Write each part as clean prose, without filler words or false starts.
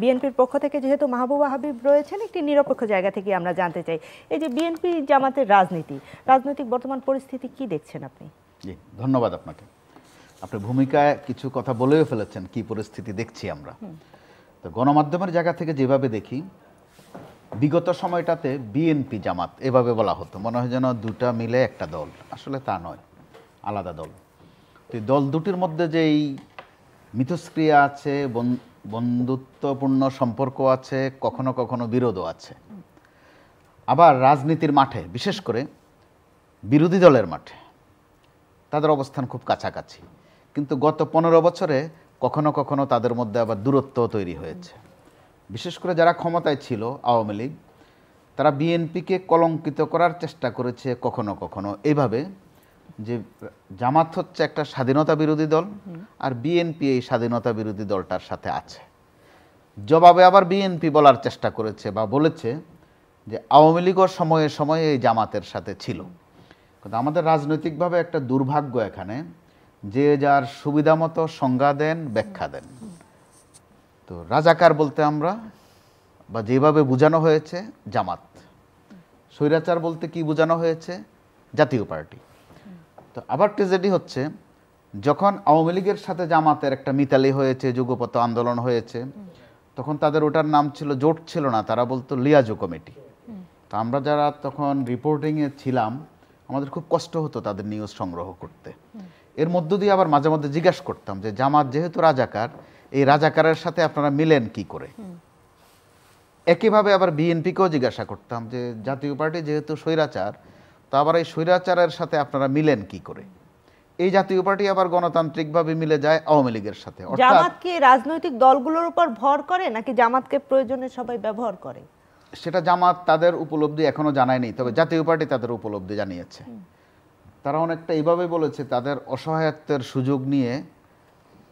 বিএনপির পক্ষ থেকে যেহেতু মাহবুবা হাবিব রয়েছেন, একটি নিরপেক্ষ জায়গা থেকে আমরা জানতে চাই, এই যে বিএনপি জামাতের রাজনৈতিক বর্তমান পরিস্থিতি কি দেখছেন আপনি? জি, ধন্যবাদ আপনাকে। আপনি ভূমিকায় কিছু কথা বলেও ফেলেছেন, কি পরিস্থিতি দেখছি আমরা। তো গণমাধ্যমের জায়গা থেকে যেভাবে দেখি, বিগত সময়টাতে বিএনপি জামাত এভাবে বলা হতো, মনে হয় যেন দুটা মিলে একটা দল। আসলে তা নয়, আলাদা দল। তো এই দল দুটির মধ্যে যেই মিথস্ক্রিয়া আছে, বন্ধুত্বপূর্ণ সম্পর্ক আছে, কখনো কখনো বিরোধও আছে। আবার রাজনীতির মাঠে, বিশেষ করে বিরোধী দলের মাঠে, তাদের অবস্থান খুব কাছাকাছি। কিন্তু গত 15 বছরে কখনো কখনো তাদের মধ্যে আবার দূরত্ব তৈরি হয়েছে। বিশেষ করে যারা ক্ষমতায় ছিল, আওয়ামী লীগ, তারা বিএনপিকে কলঙ্কিত করার চেষ্টা করেছে কখনো কখনো এইভাবে যে জামাত হচ্ছে একটা স্বাধীনতা বিরোধী দল, আর বিএনপি এই স্বাধীনতা বিরোধী দলটার সাথে আছে। জবাবে আবার বিএনপি বলার চেষ্টা করেছে বা বলেছে যে আওয়ামী লীগও সময়ে সময়ে এই জামাতের সাথে ছিল। কিন্তু আমাদের রাজনৈতিকভাবে একটা দুর্ভাগ্য এখানে, যে যার সুবিধা মতো সংজ্ঞা দেন, ব্যাখ্যা দেন। তো রাজাকার বলতে আমরা, বা যেভাবে বোঝানো হয়েছে, জামাত। স্বৈরাচার বলতে কি বোঝানো হয়েছে? জাতীয় পার্টি। তো আবার ট্রেজেডি হচ্ছে, যখন আওয়ামী লীগের সাথে জামাতের একটা মিতালি হয়েছে, যুগপৎ আন্দোলন হয়েছে, তখন তাদের ওটার নাম ছিল, জোট ছিল না, তারা বলতো লিয়াজো কমিটি। তো আমরা যারা তখন রিপোর্টিংয়ে ছিলাম, আমাদের খুব কষ্ট হতো তাদের নিউজ সংগ্রহ করতে। এর মধ্য দিয়ে আবার মাঝে মধ্যে জিজ্ঞাসা করতাম যে জামাত যেহেতু রাজাকার, এই রাজাকারের সাথে আপনারা মিলেন কি করে? একইভাবে আবার বিএনপিকেও জিজ্ঞাসা করতাম যে জাতীয় পার্টি যেহেতু স্বৈরাচার, তো আবার এই স্বৈরাচারের সাথে আপনারা মিলেন কি করে? এই জাতীয় পার্টি আবার গণতান্ত্রিকভাবে মিলে যায় আওয়ামী লীগের সাথে। জামাত কি রাজনৈতিক দলগুলোর উপর ভর করে, নাকি জামাতকে প্রয়োজনে সবাই ব্যবহার করে? সেটা জামাত তাদের উপলব্ধি এখনো জানায়নি, তবে জাতীয় পার্টি তাদের উপলব্ধি জানিয়েছে। তারা অনেকটা এইভাবে বলেছে, তাদের অসহায়ত্বের সুযোগ নিয়ে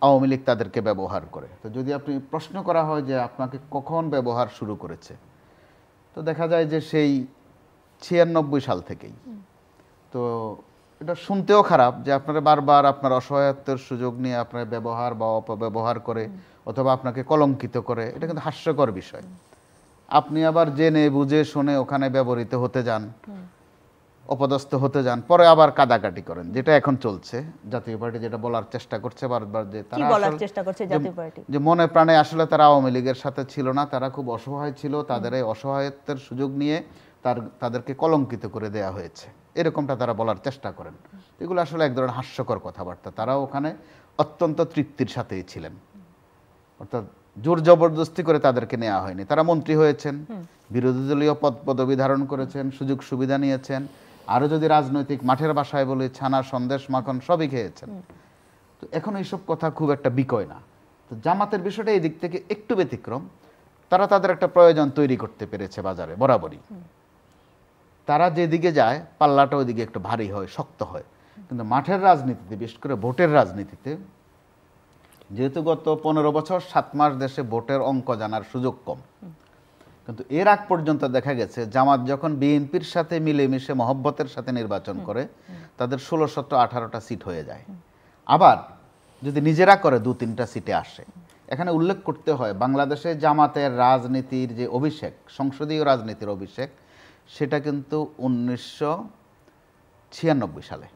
আওয়ামী লীগ তাদেরকে ব্যবহার করে। তো যদি আপনি প্রশ্ন করা হয় যে আপনাকে কখন ব্যবহার শুরু করেছে, তো দেখা যায় যে সেই 96 সাল থেকেই। তো এটা শুনতেও খারাপ যে আপনারা বারবার আপনার অসহায়ত্বের সুযোগ নিয়ে আপনার ব্যবহার বা অপব্যবহার করে, অথবা আপনাকে কলঙ্কিত করে। এটা কিন্তু হাস্যকর বিষয়। আপনি আবার জেনে বুঝে শুনে ওখানে ব্যবহৃত হতে যান, অপদস্থ হতে যান, পরে আবার কাদাকাটি করেন, যেটা এখন চলছে। জাতীয় পার্টি যেটা বলার চেষ্টা করছে বারবার, যে তারা যে মনে প্রাণে আসলে তারা আওয়ামী লীগের সাথে ছিল না, তারা খুব অসহায় ছিল, তাদের এই অসহায়ত্বের সুযোগ নিয়ে তাদেরকে কলঙ্কিত করে দেয়া হয়েছে, এরকমটা তারা বলার চেষ্টা করেন। এগুলো আসলে এক ধরনের হাস্যকর কথাবার্তা। তারাও ওখানে অত্যন্ত তৃপ্তির সাথেই ছিলেন, অর্থাৎ জোর জবরদস্তি করে তাদেরকে নেওয়া হয়নি। তারা মন্ত্রী হয়েছেন, বিরোধী দলীয় পদবি ধারণ করেছেন, সুযোগ সুবিধা নিয়েছেন, আরও যদি রাজনৈতিক মাঠের ভাষায় বলে, ছানা সন্দেশ মাখন সবই খেয়েছেন। তো এখন এইসব কথা খুব একটা বিকয় না। তো জামাতের বিষয়টা এই দিক থেকে একটু ব্যতিক্রম। তারা তাদের একটা প্রয়োজন তৈরি করতে পেরেছে বাজারে বরাবরই। তারা যেদিকে যায় পাল্লাটা ওইদিকে একটু ভারী হয়, শক্ত হয়। কিন্তু মাঠের রাজনীতিতে, বিশেষ করে ভোটের রাজনীতিতে, যেহেতু গত 15 বছর 7 মাস দেশে ভোটের অঙ্ক জানার সুযোগ কম, কিন্তু এর আগ পর্যন্ত দেখা গেছে জামাত যখন বিএনপির সাথে মিলেমিশে মহব্বতের সাথে নির্বাচন করে, তাদের 1618টা সিট হয়ে যায়। আবার যদি নিজেরা করে 2-3টা সিটে আসে। এখানে উল্লেখ করতে হয়, বাংলাদেশে জামাতের রাজনীতির যে অভিষেক, সংসদীয় রাজনীতির অভিষেক, সেটা কিন্তু 1986 সালে,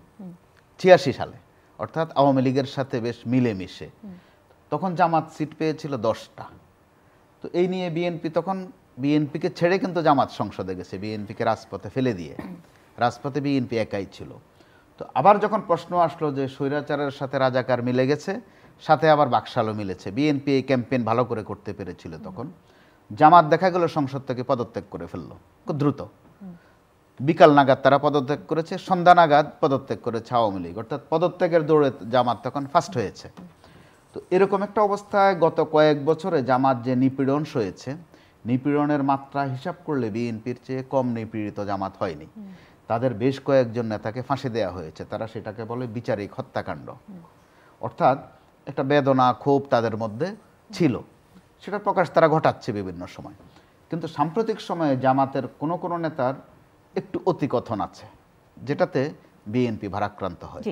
86 সালে, অর্থাৎ আওয়ামী লীগের সাথে বেশ মিলেমিশে। তখন জামাত সিট পেয়েছিল 10টা। তো এই নিয়ে বিএনপিকে ছেড়ে কিন্তু জামাত সংসদে গেছে, বিএনপিকে রাজপথে ফেলে দিয়ে। রাজপথে বিএনপি একাই ছিল। তো আবার যখন প্রশ্ন আসলো যে স্বৈরাচারের সাথে রাজাকার মিলে গেছে, সাথে আবার বাকশালও মিলেছে, বিএনপি এই ক্যাম্পেইন ভালো করে করতে পেরেছিল, তখন জামাত দেখা গেল সংসদ থেকে পদত্যাগ করে ফেললো খুব দ্রুত। বিকাল নাগাদ তারা পদত্যাগ করেছে, সন্ধ্যা নাগাদ পদত্যাগ করেছে আওয়ামী লীগ, অর্থাৎ পদত্যাগের দৌড়ে জামাত তখন ফার্স্ট হয়েছে। তো এরকম একটা অবস্থায় গত কয়েক বছরে জামাত যে নিপীড়ন সয়েছে, নিপীড়নের মাত্রা হিসাব করলে বিএনপির চেয়ে কম নিপীড়িত জামাত হয়নি। তাদের বেশ কয়েকজন নেতাকে ফাঁসি দেওয়া হয়েছে, তারা সেটাকে বলে বিচারিক হত্যাকাণ্ড। অর্থাৎ একটা বেদনা, ক্ষোভ তাদের মধ্যে ছিল, সেটা প্রকাশ তারা ঘটাচ্ছে বিভিন্ন সময়। কিন্তু সাম্প্রতিক সময়ে জামাতের কোনো কোনো নেতার একটু অতিকথন আছে, যেটাতে বিএনপি ভারাক্রান্ত হয়।